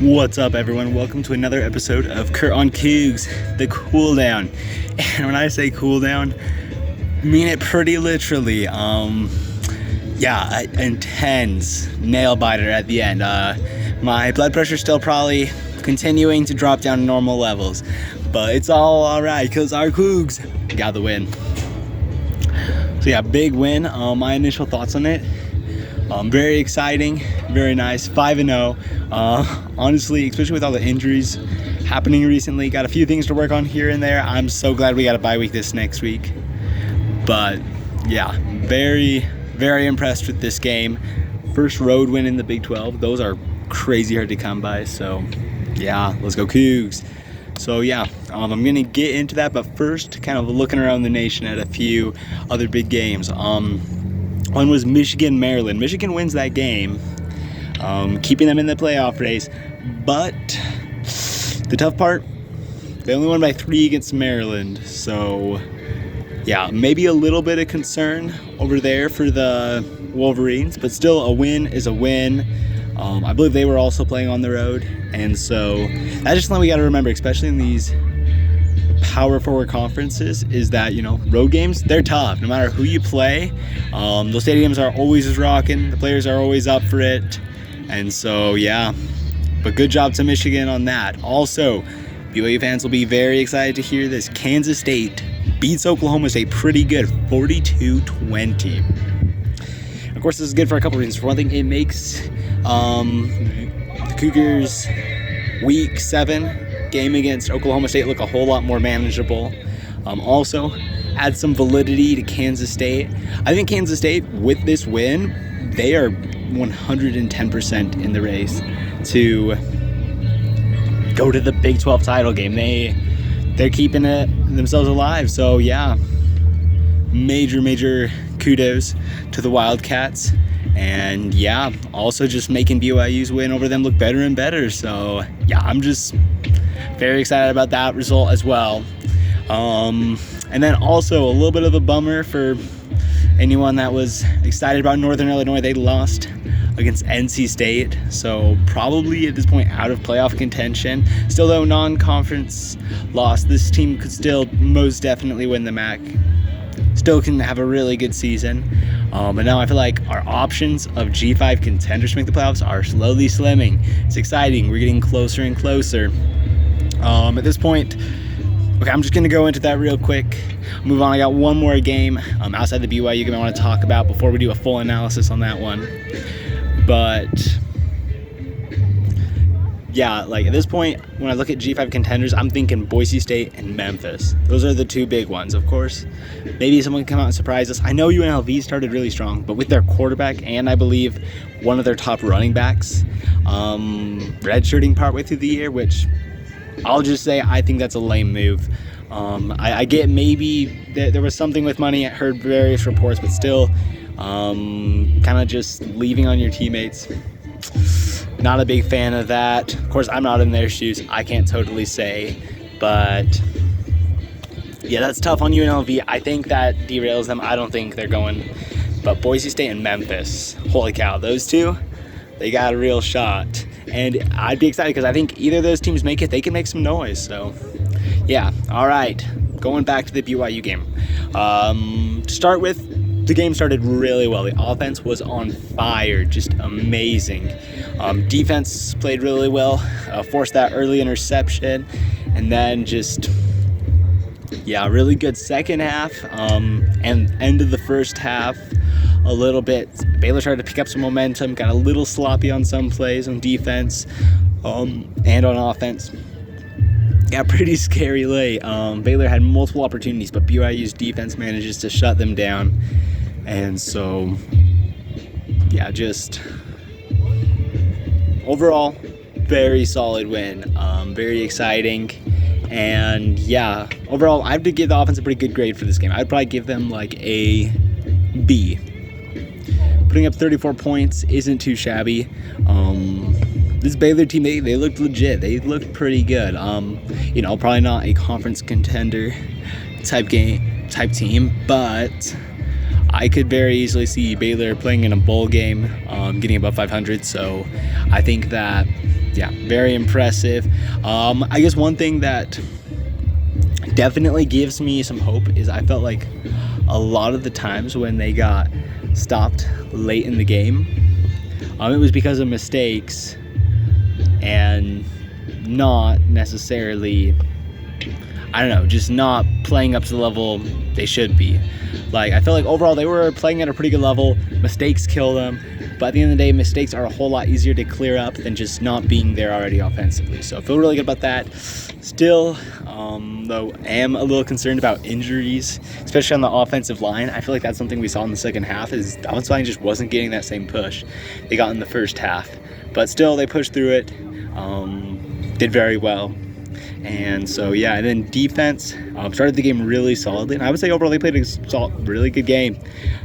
What's up, everyone? Welcome to another episode of Kurt on Cougs, the Cooldown. And when I say cooldown, I mean it pretty literally. Intense nail biter at the end. My blood pressure's still probably continuing to drop down to normal levels, but it's all alright because our Cougs got the win. So yeah, big win. My initial thoughts on it. Very exciting, very nice, 5-0. Honestly, especially with all the injuries happening recently, got a few things to work on here and there. I'm so glad we got a bye week this next week. But yeah, very, very impressed with this game. First road win in the Big 12. Those are crazy hard to come by. So yeah, let's go Cougs. So yeah, I'm going to get into that, but first, kind of looking around the nation at a few other big games. One was Michigan-Maryland. Michigan wins that game, keeping them in the playoff race. But the tough part, they only won by 3 against Maryland. So, yeah, maybe a little bit of concern over there for the Wolverines. But still, a win is a win. I believe they were also playing on the road. And so that's just something we got to remember, especially in these power forward conferences, is that, road games, they're tough no matter who you play. Those stadiums are always rocking, the players are always up for it, and so yeah, but good job to Michigan on that. Also, BYU fans will be very excited to hear this. Kansas State beats Oklahoma State pretty good, 42-20. Of course, this is good for a couple reasons. For one thing, it makes the Cougars week 7 game against Oklahoma State look a whole lot more manageable. Also, add some validity to Kansas State. I think Kansas State, with this win, they are 110% in the race to go to the Big 12 title game. They're keeping it themselves alive. So yeah, major kudos to the Wildcats. And yeah, also just making BYU's win over them look better and better. So yeah, I'm just very excited about that result as well. And then also a little bit of a bummer for anyone that was excited about Northern Illinois. They lost against NC State, so probably at this point out of playoff contention. Still though, non-conference loss. This team could still most definitely win the MAC. Still can have a really good season. But now I feel like our options of G5 contenders to make the playoffs are slowly slimming. It's exciting. We're getting closer and closer. At this point, okay, I'm just going to go into that real quick. Move on. I got one more game outside the BYU game I want to talk about before we do a full analysis on that one. But yeah, like at this point, when I look at G5 contenders, I'm thinking Boise State and Memphis. Those are the two big ones, of course. Maybe someone can come out and surprise us. I know UNLV started really strong, but with their quarterback and I believe one of their top running backs redshirting partway through the year, which I'll just say I think that's a lame move. I get maybe there was something with money. I heard various reports, but still kind of just leaving on your teammates. Not a big fan of that. Of course, I'm not in their shoes. I can't totally say. But yeah, that's tough on UNLV. I think that derails them. I don't think they're going. But Boise State and Memphis, holy cow, those two, they got a real shot. And I'd be excited because I think either of those teams make it, they can make some noise. So yeah, all right. Going back to the BYU game. To start with, the game started really well. The offense was on fire, just amazing. Defense played really well, forced that early interception, and then just, yeah, really good second half, and end of the first half a little bit. Baylor started to pick up some momentum, got a little sloppy on some plays on defense and on offense. Got pretty scary late. Baylor had multiple opportunities, but BYU's defense manages to shut them down. And so, yeah, just overall, very solid win. Very exciting. And yeah, overall, I have to give the offense a pretty good grade for this game. I'd probably give them like a B. Putting up 34 points isn't too shabby. This Baylor team, they looked legit. They looked pretty good. Probably not a conference contender type team, but I could very easily see Baylor playing in a bowl game, getting above 500. So I think that, yeah, very impressive. I guess one thing that definitely gives me some hope is I felt like a lot of the times when they got stopped late in the game, it was because of mistakes and not necessarily, I don't know, just not playing up to the level they should be. Like, I feel like overall they were playing at a pretty good level. Mistakes kill them, but at the end of the day, mistakes are a whole lot easier to clear up than just not being there already offensively. So I feel really good about that. Still, though, I am a little concerned about injuries, especially on the offensive line. I feel like that's something we saw in the second half, is the offensive line just wasn't getting that same push they got in the first half. But still, they pushed through it, did very well. And so, yeah, and then defense started the game really solidly. And I would say overall they played a really good game.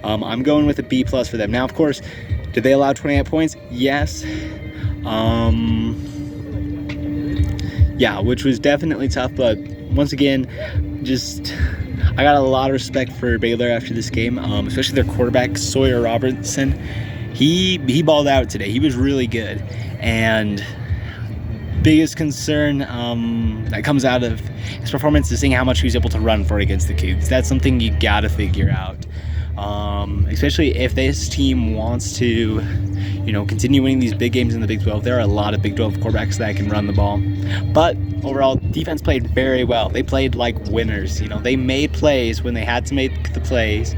I'm going with a B+ for them. Now, of course, did they allow 28 points? Yes. Yeah, which was definitely tough. But once again, I got a lot of respect for Baylor after this game, especially their quarterback, Sawyer Robertson. He balled out today. He was really good. And biggest concern that comes out of his performance is seeing how much he was able to run for against the Cougs. That's something you gotta figure out, especially if this team wants to, continue winning these big games in the Big 12. There are a lot of Big 12 quarterbacks that can run the ball, but overall defense played very well. They played like winners. They made plays when they had to make the plays.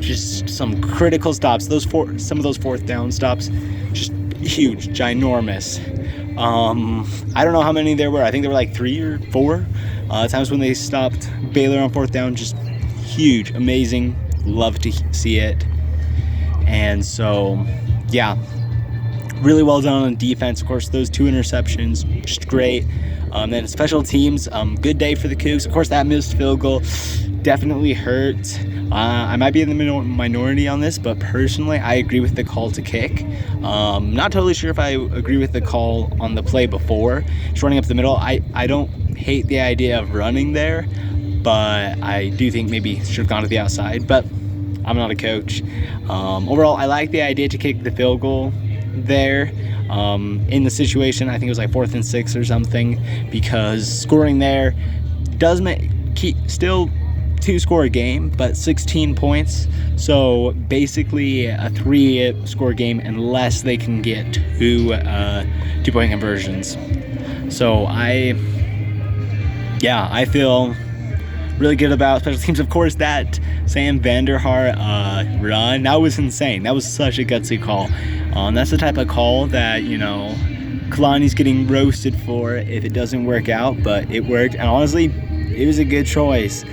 Just some critical stops. Some of those fourth down stops, just huge, ginormous. I don't know how many there were. I think there were like 3 or 4 times when they stopped Baylor on fourth down. Just huge, amazing. Love to see it. And so, yeah, really well done on defense. Of course, those 2 interceptions, just great. Then special teams, good day for the Cougs. Of course, that missed field goal definitely hurt. I might be in the minority on this, but personally, I agree with the call to kick. Not totally sure if I agree with the call on the play before, just running up the middle. I don't hate the idea of running there, but I do think maybe should have gone to the outside, but I'm not a coach. Overall, I like the idea to kick the field goal there. In the situation, I think it was like 4th and 6 or something, because scoring there does still 2-score game, but 16 points. So basically a 3-score game unless they can get 2 2-point conversions. So I feel really good about special teams. Of course, that Sam Vanderhart run, that was insane. That was such a gutsy call. That's the type of call that, Kalani's getting roasted for if it doesn't work out, but it worked. And honestly, it was a good choice.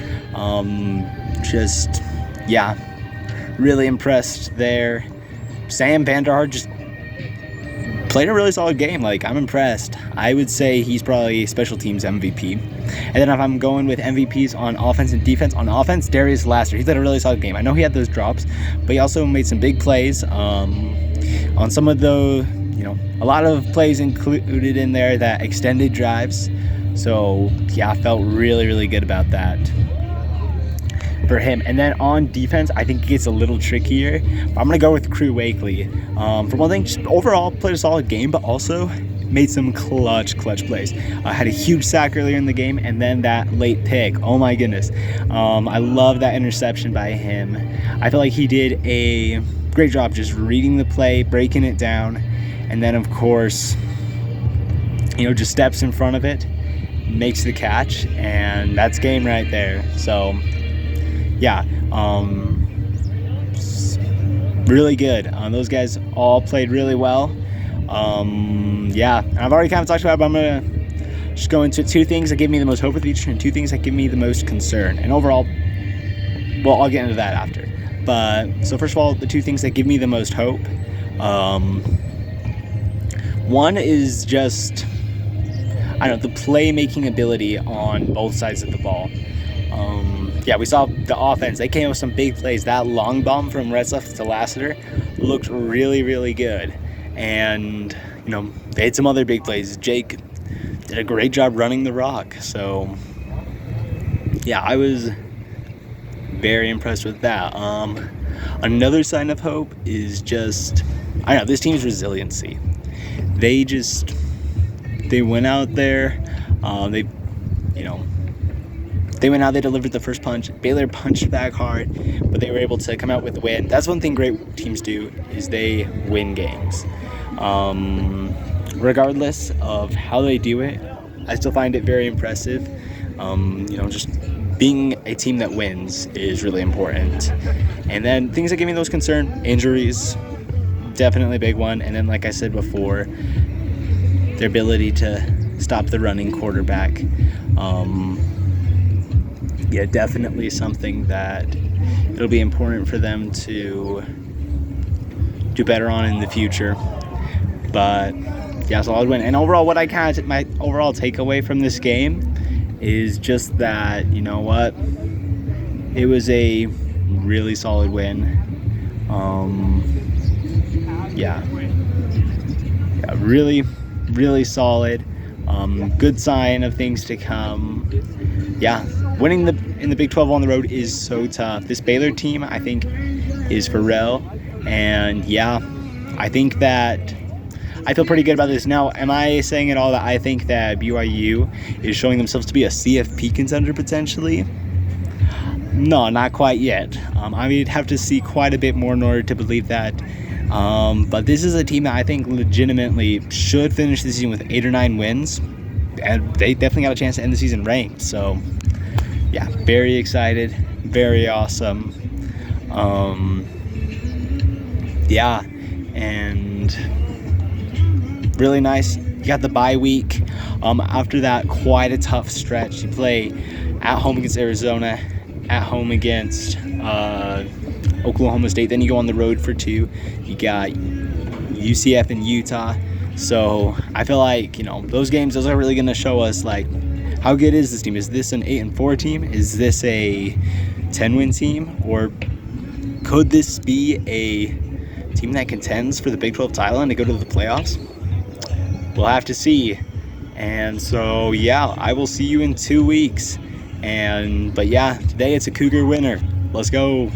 Really impressed there. Sam Vanderhart just played a really solid game. Like, I'm impressed. I would say he's probably special teams MVP. And then if I'm going with MVPs on offense and defense, on offense, Darius Laster. He played a really solid game. I know he had those drops, but he also made some big plays. On some of the, a lot of plays included in there that extended drives. So, yeah, I felt really, really good about that for him. And then on defense, I think it gets a little trickier. But I'm going to go with Crew Wakely. For one thing, just overall played a solid game, but also made some clutch plays. Had a huge sack earlier in the game, and then that late pick. Oh, my goodness. I love that interception by him. I feel like he did a great job just reading the play, breaking it down, and then, of course, just steps in front of it, makes the catch, and that's game right there. So, yeah, really good. Those guys all played really well. And I've already kind of talked about it, but I'm going to just go into 2 things that give me the most hope with each and 2 things that give me the most concern. And overall, well, I'll get into that after. But, so first of all, the 2 things that give me the most hope. One is just, the playmaking ability on both sides of the ball. We saw the offense. They came up with some big plays. That long bomb from Retzlaff to Lassiter looked really, really good. And, they had some other big plays. Jake did a great job running the rock. So, yeah, I was very impressed with that. Another sign of hope is just, I don't know, this team's resiliency. They went out there, they went out, they delivered the first punch. Baylor punched back hard, but they were able to come out with the win. That's one thing great teams do, is they win games. Regardless of how they do it, I still find it very impressive. Just being a team that wins is really important. And then things that give me those concern, injuries, definitely a big one. And then, like I said before, their ability to stop the running quarterback. Definitely something that it'll be important for them to do better on in the future. But yeah, solid win. And overall, my overall takeaway from this game is just that, you know what, it was a really solid win. Really, really solid. Good sign of things to come. Winning in the Big 12 on the road is so tough. This Baylor team, I think, is for real. And I think that I feel pretty good about this. Now, am I saying at all that I think that BYU is showing themselves to be a CFP contender potentially? No, not quite yet. I would have to see quite a bit more in order to believe that. But this is a team that I think legitimately should finish the season with 8 or 9 wins. And they definitely got a chance to end the season ranked. So, very excited. Very awesome. And really nice. You got the bye week. After that, quite a tough stretch. You play at home against Arizona, at home against Oklahoma State. Then you go on the road for 2. You got UCF and Utah. So I feel like, those games, those are really going to show us, how good is this team? Is this an 8-4 team? Is this a 10-win team? Or could this be a team that contends for the Big 12 title and to go to the playoffs? We'll have to see. And so, I will see you in 2 weeks. But today it's a Cougar winner. Let's go.